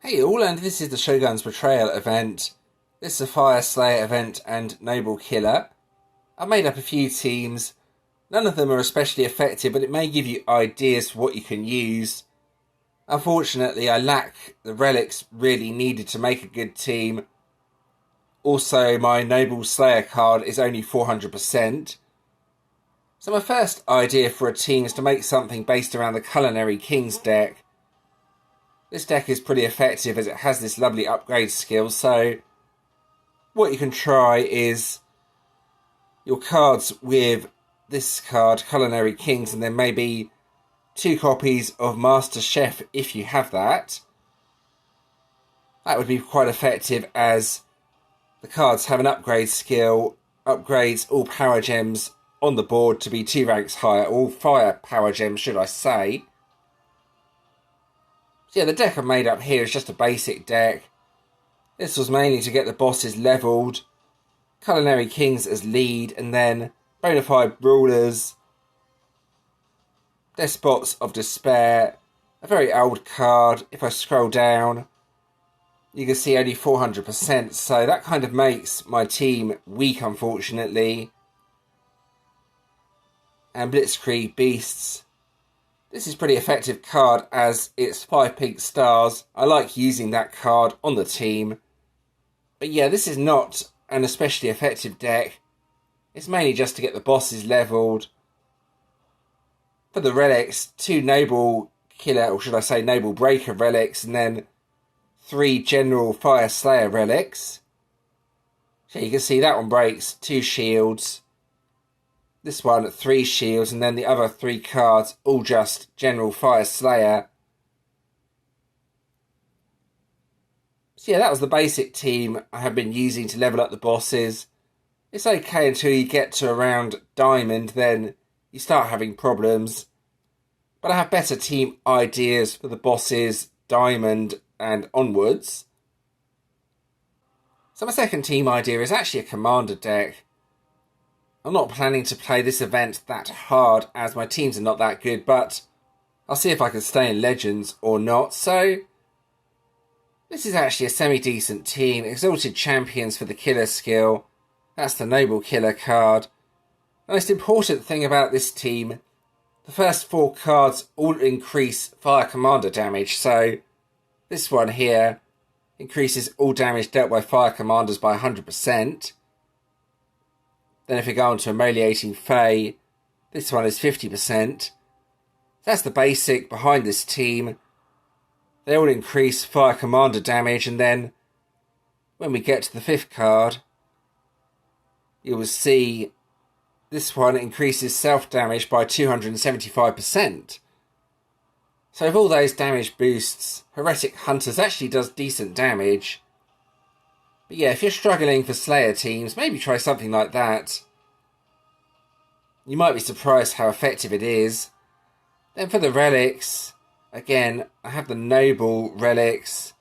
Hey all, and this is the Shogun's Betrayal event. This is a Fire Slayer event and Noble Killer. And Noble Killer. I've made up a few teams. None of them are especially effective, but it may give you ideas for what you can use. Unfortunately, I lack the relics really needed to make a good team. Also, my Noble Slayer card is only 400%. So my first idea for a team is to make something based around the Culinary Kings deck. This deck is pretty effective as it has this lovely upgrade skill, so what you can try is your cards with this card, Culinary Kings, and then maybe 2 copies of Master Chef if you have that. That would be quite effective as the cards have an upgrade skill, upgrades all power gems on the board to be 2 ranks higher, all fire power gems should I say. So yeah, the deck I've made up here is just a basic deck. This was mainly to get the bosses leveled, Culinary Kings as lead, and then Bonafide Rulers, Despots of Despair, a very old card. If I scroll down, you can see only 400%, so that kind of makes my team weak, unfortunately. And Blitzkrieg Beasts. This is a pretty effective card as it's 5 pink stars. I like using that card on the team. But yeah, this is not an especially effective deck. It's mainly just to get the bosses leveled. For the relics, 2 Noble Killer, or should I say Noble Breaker relics, and then 3 General Fire Slayer relics. So you can see that one breaks 2 shields. This one 3 shields, and then the other 3 cards all just General Fire Slayer. So yeah, that was the basic team I have been using to level up the bosses. It's okay until you get to around Diamond, then you start having problems. But I have better team ideas for the bosses Diamond and onwards. So my second team idea is actually a commander deck. I'm not planning to play this event that hard as my teams are not that good, but I'll see if I can stay in Legends or not. So this is actually a semi-decent team. Exalted Champions for the Killer skill. That's the Noble Killer card. The most important thing about this team, the first 4 cards all increase Fire Commander damage. So this one here increases all damage dealt by Fire Commanders by 100%. Then if we go on to Emoliating Fae, this one is 50%. That's the basic behind this team. They all increase Fire Commander damage, and then when we get to the 5th card, you will see this one increases self-damage by 275%. So with all those damage boosts, Heretic Hunters actually does decent damage. But yeah, if you're struggling for Slayer teams, maybe try something like that. You might be surprised how effective it is. Then for the relics, again, I have the Noble relics.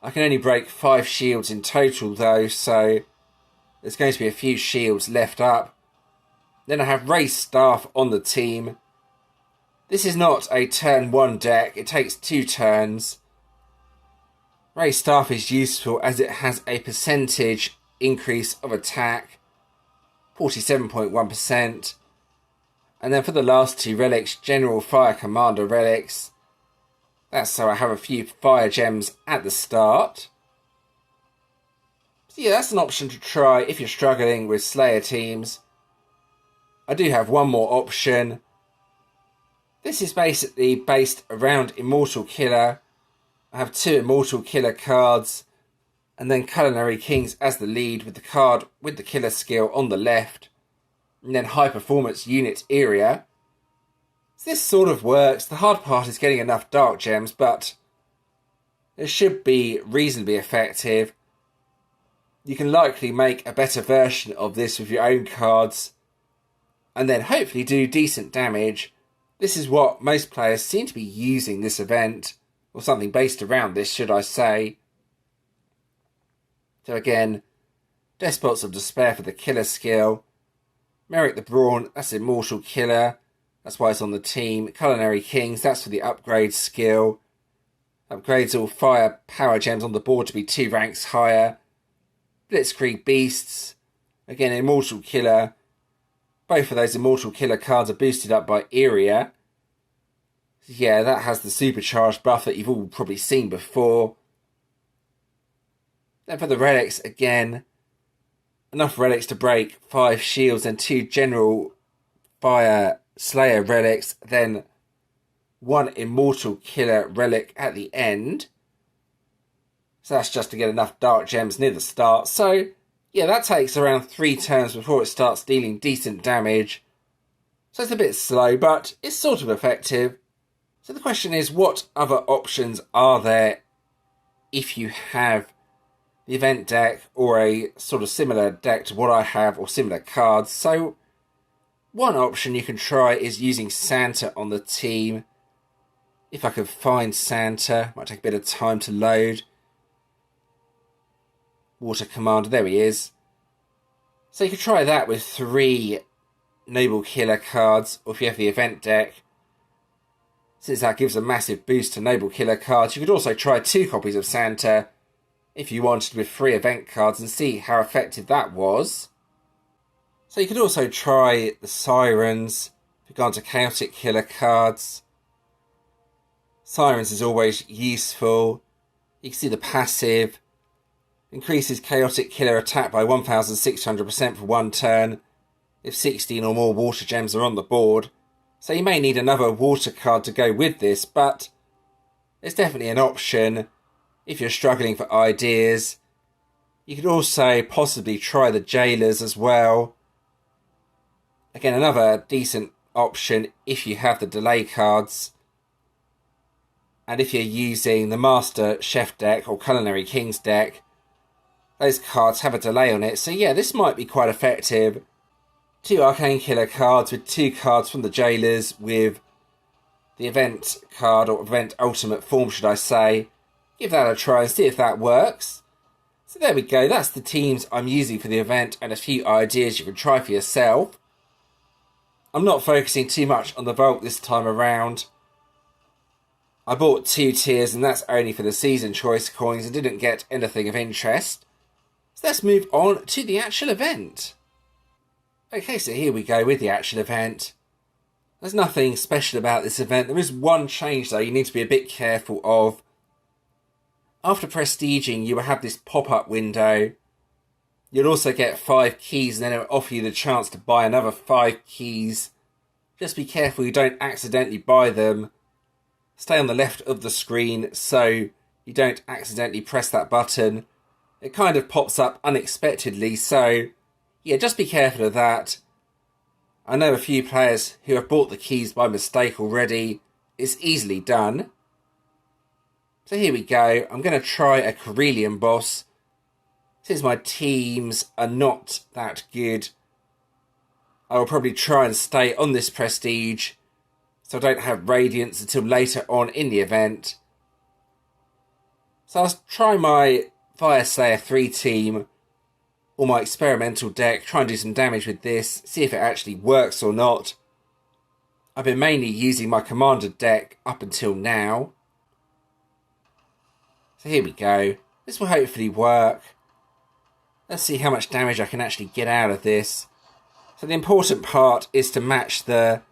I can only break 5 shields in total though, so there's going to be a few shields left up. Then I have Raised Staff on the team. This is not a turn 1 deck, it takes 2 turns. Raised Staff is useful as it has a percentage increase of attack, 47.1%. And then for the last 2 relics, General Fire Commander relics. That's so I have a few fire gems at the start. So yeah, that's an option to try if you're struggling with Slayer teams. I do have one more option. This is basically based around Immortal Killer. I have 2 Immortal Killer cards, and then Culinary Kings as the lead with the card with the Killer skill on the left, and then High Performance Unit area. So this sort of works. The hard part is getting enough Dark Gems, but it should be reasonably effective. You can likely make a better version of this with your own cards, and then hopefully do decent damage. This is what most players seem to be using this event, or something based around this, should I say. So again, Despots of Despair for the Killer skill. Merrick the Brawn, that's Immortal Killer. That's why it's on the team. Culinary Kings, that's for the upgrade skill. Upgrades all fire power gems on the board to be 2 ranks higher. Blitzkrieg Beasts. Again, Immortal Killer. Both of those Immortal Killer cards are boosted up by Area. Yeah, that has the supercharged buff that you've all probably seen before. Then for the relics, again, enough relics to break 5 shields and 2 general fire slayer relics, then 1 immortal killer relic at the end. So that's just to get enough dark gems near the start. So yeah, that takes around 3 turns before it starts dealing decent damage. So it's a bit slow, but it's sort of effective. So the question is, what other options are there if you have the event deck or a sort of similar deck to what I have or similar cards? So one option you can try is using Santa on the team. If I could find Santa, might take a bit of time to load. Water Commander, there he is. So you could try that with 3 Noble Killer cards, or if you have the event deck, since that gives a massive boost to Noble Killer cards. You could also try 2 copies of Santa if you wanted with 3 event cards and see how effective that was. So you could also try the Sirens if you've gone to Chaotic Killer cards. Sirens is always useful. You can see the passive. Increases Chaotic Killer attack by 1,600% for 1 turn if 16 or more water gems are on the board. So you may need another water card to go with this, but it's definitely an option if you're struggling for ideas. You could also possibly try the Jailers as well. Again, another decent option if you have the delay cards. And if you're using the Master Chef deck or Culinary Kings deck, those cards have a delay on it. So yeah, this might be quite effective. 2 Arcane Killer cards with 2 cards from the Jailers with the event card, or event ultimate form should I say. Give that a try and see if that works. So there we go, that's the teams I'm using for the event and a few ideas you can try for yourself. I'm not focusing too much on the Vault this time around. I bought 2 tiers and that's only for the season choice coins and didn't get anything of interest. So let's move on to the actual event. Okay, so here we go with the actual event. There's nothing special about this event. There is one change though you need to be a bit careful of. After prestiging, you will have this pop-up window. You'll also get 5 keys and then it will offer you the chance to buy another 5 keys. Just be careful you don't accidentally buy them. Stay on the left of the screen so you don't accidentally press that button. It kind of pops up unexpectedly, so yeah, just be careful of that. I know a few players who have bought the keys by mistake already. It's easily done. So here we go. I'm going to try a Corellian boss. Since my teams are not that good, I will probably try and stay on this prestige so I don't have Radiance until later on in the event. So I'll try my Fire Slayer 3 team or my experimental deck, try and do some damage with this, see if it actually works or not. I've been mainly using my Commander deck up until now. So here we go. This will hopefully work. Let's see how much damage I can actually get out of this. So the important part is to match the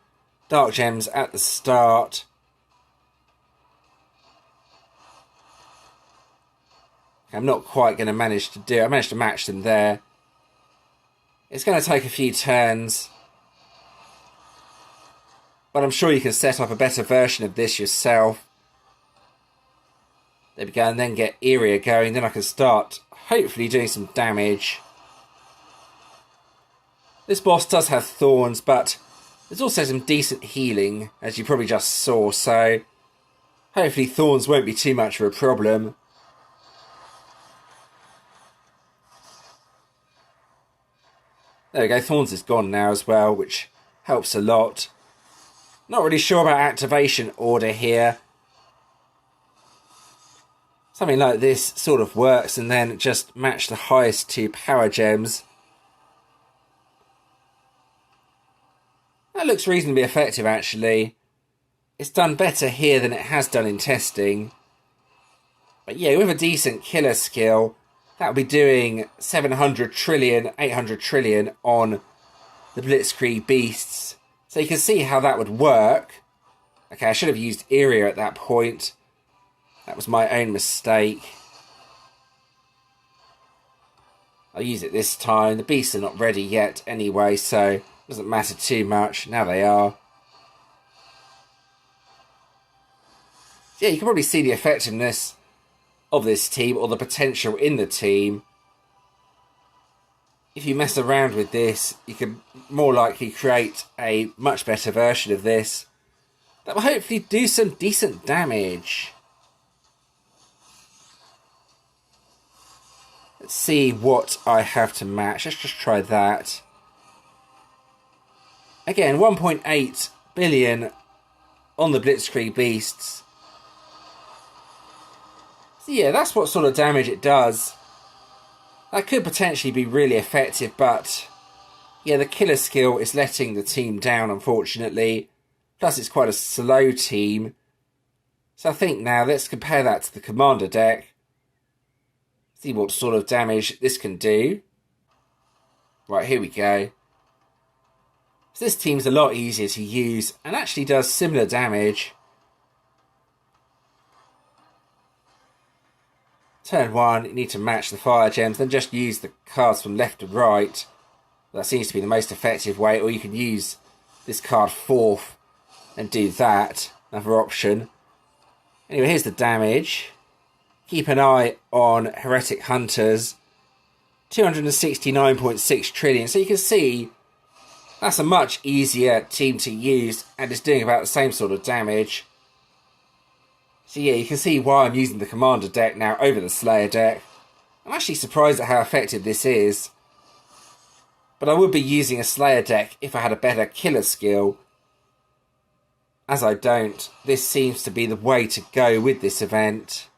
Dark Gems at the start. I'm not quite going to manage to do it. I managed to match them there. It's going to take a few turns, but I'm sure you can set up a better version of this yourself. There we go, and then get Area going. Then I can start hopefully doing some damage. This boss does have thorns, but there's also some decent healing, as you probably just saw, so hopefully thorns won't be too much of a problem. There we go, Thorns is gone now as well, which helps a lot. Not really sure about activation order here. Something like this sort of works, and then just match the highest 2 power gems. That looks reasonably effective actually. It's done better here than it has done in testing. But yeah, with a decent killer skill, that would be doing 700 trillion, 800 trillion on the Blitzkrieg beasts. So you can see how that would work. Okay, I should have used area at that point. That was my own mistake. I'll use it this time. The beasts are not ready yet anyway, so it doesn't matter too much. Now they are. Yeah, you can probably see the effectiveness of this team, or the potential in the team. If you mess around with this, you can more likely create a much better version of this that will hopefully do some decent damage. Let's see what I have to match. Let's just try that. Again, 1.8 billion on the Blitzkrieg beasts. So yeah, that's what sort of damage it does. That could potentially be really effective, but yeah, the killer skill is letting the team down, unfortunately. Plus, it's quite a slow team. So I think now, let's compare that to the commander deck. See what sort of damage this can do. Right, here we go. So this team's a lot easier to use and actually does similar damage. Turn 1, you need to match the fire gems, then just use the cards from left to right. That seems to be the most effective way, or you can use this card 4th and do that. Another option. Anyway, here's the damage. Keep an eye on Heretic Hunters. 269.6 trillion. So you can see that's a much easier team to use, and it's doing about the same sort of damage. So yeah, you can see why I'm using the Commander deck now over the Slayer deck. I'm actually surprised at how effective this is. But I would be using a Slayer deck if I had a better killer skill. As I don't, this seems to be the way to go with this event.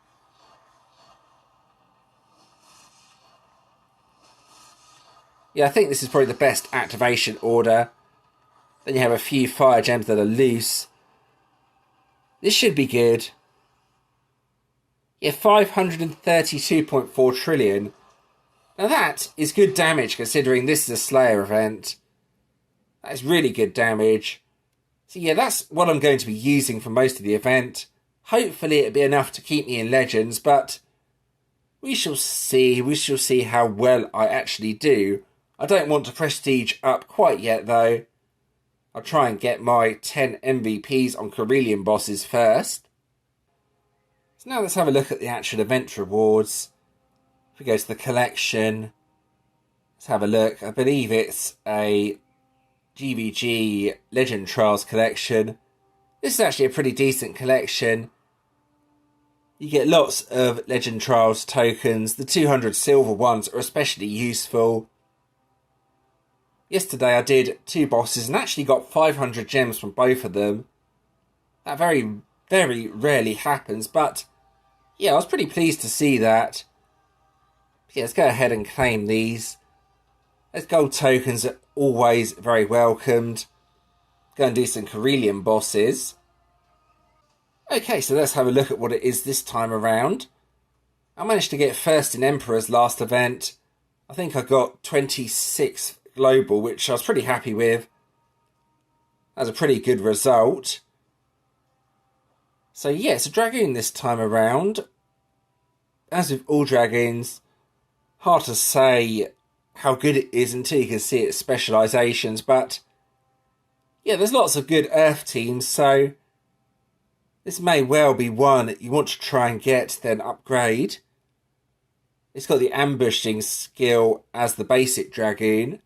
Yeah, I think this is probably the best activation order. Then you have a few fire gems that are loose. This should be good. Yeah, 532.4 trillion. Now that is good damage considering this is a Slayer event. That is really good damage. So yeah, that's what I'm going to be using for most of the event. Hopefully it'll be enough to keep me in Legends, but we shall see. We shall see how well I actually do. I don't want to prestige up quite yet though. I'll try and get my 10 MVPs on Carillion bosses first. So now let's have a look at the actual event rewards. If we go to the collection, let's have a look. I believe it's a GVG Legend Trials collection. This is actually a pretty decent collection. You get lots of Legend Trials tokens. The 200 silver ones are especially useful. Yesterday I did 2 bosses and actually got 500 gems from both of them. That very, very rarely happens, but yeah, I was pretty pleased to see that. Yeah, let's go ahead and claim these. As gold tokens are always very welcomed. Go and do some Carillion bosses. Okay, so let's have a look at what it is this time around. I managed to get first in Emperor's last event. I think I got 26th global, which I was pretty happy with. That's a pretty good result. So yeah, it's a Dragoon this time around. As with all Dragoons, hard to say how good it is until you can see its specialisations, but yeah, there's lots of good Earth teams, so this may well be one that you want to try and get, then upgrade. It's got the ambushing skill as the basic Dragoon.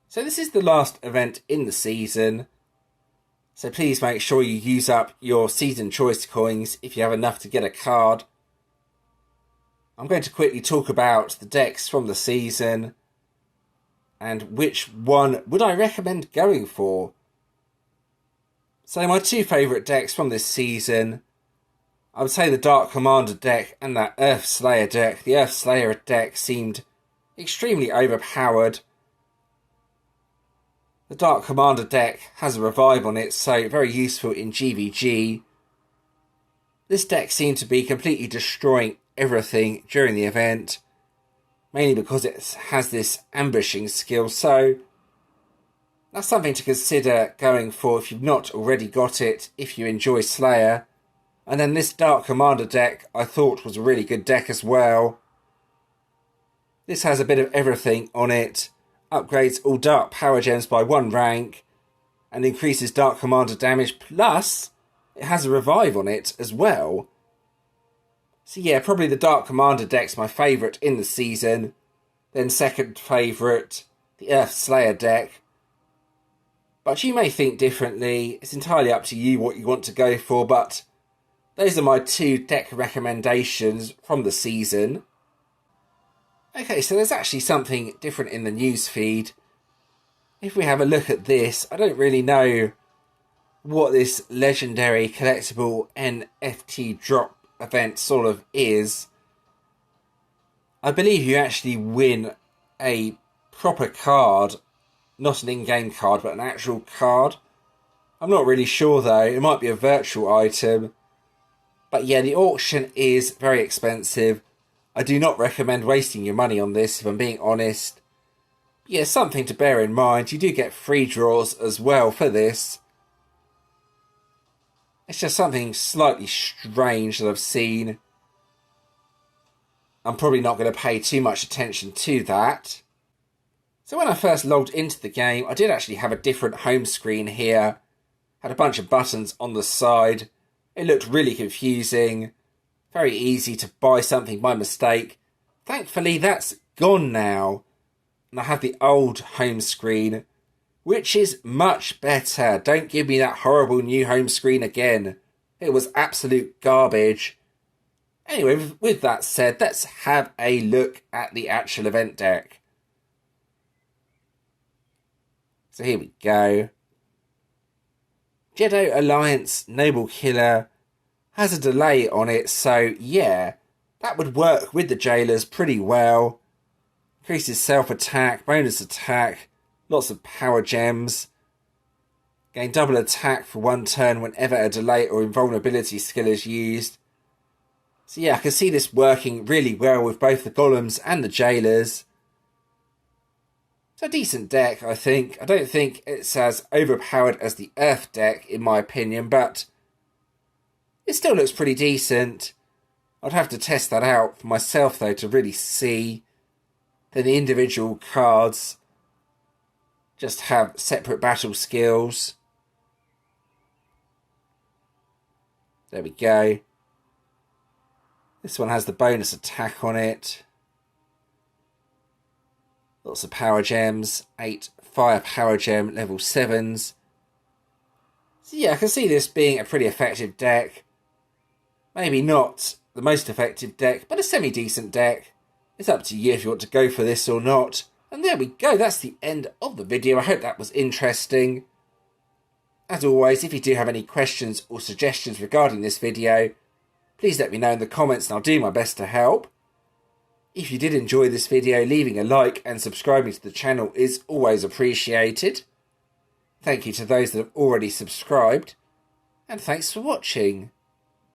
So this is the last event in the season. So please make sure you use up your season choice coins if you have enough to get a card. I'm going to quickly talk about the decks from the season and which one would I recommend going for. So my 2 favourite decks from this season, I would say the Dark Commander deck and that Earth Slayer deck. The Earth Slayer deck seemed extremely overpowered. The Dark Commander deck has a revive on it, so very useful in GVG. This deck seemed to be completely destroying everything during the event, mainly because it has this ambushing skill, so that's something to consider going for if you've not already got it, if you enjoy Slayer. And then this Dark Commander deck I thought was a really good deck as well. This has a bit of everything on it, upgrades all Dark Power Gems by 1 rank, and increases Dark Commander damage, plus it has a revive on it as well. So yeah, probably the Dark Commander deck's my favourite in the season. Then second favourite, the Earth Slayer deck. But you may think differently, it's entirely up to you what you want to go for, but those are my 2 deck recommendations from the season. Okay, so there's actually something different in the newsfeed. If we have a look at this, I don't really know what this legendary collectible NFT drop event sort of is. I believe you actually win a proper card, not an in-game card, but an actual card. I'm not really sure though, it might be a virtual item. But yeah, the auction is very expensive. I do not recommend wasting your money on this, if I'm being honest. Yeah, something to bear in mind, you do get free draws as well for this. It's just something slightly strange that I've seen. I'm probably not going to pay too much attention to that. So when I first logged into the game, I did actually have a different home screen here. Had a bunch of buttons on the side. It looked really confusing. Very easy to buy something by mistake. Thankfully that's gone now. And I have the old home screen, which is much better. Don't give me that horrible new home screen again. It was absolute garbage. Anyway, with that said, let's have a look at the actual event deck. So here we go. Jedi Alliance Noble Killer has a delay on it, so yeah, that would work with the Jailers pretty well. Increases self-attack, bonus attack, lots of power gems. Gain double attack for 1 turn whenever a delay or invulnerability skill is used. So yeah, I can see this working really well with both the Golems and the Jailers. It's a decent deck, I think. I don't think it's as overpowered as the Earth deck, in my opinion, but it still looks pretty decent. I'd have to test that out for myself, though, to really see. Then the individual cards just have separate battle skills. There we go. This one has the bonus attack on it. Lots of power gems. 8 fire power gem level 7s. So yeah, I can see this being a pretty effective deck. Maybe not the most effective deck, but a semi-decent deck. It's up to you if you want to go for this or not. And there we go, that's the end of the video. I hope that was interesting. As always, if you do have any questions or suggestions regarding this video, please let me know in the comments and I'll do my best to help. If you did enjoy this video, leaving a like and subscribing to the channel is always appreciated. Thank you to those that have already subscribed, and thanks for watching.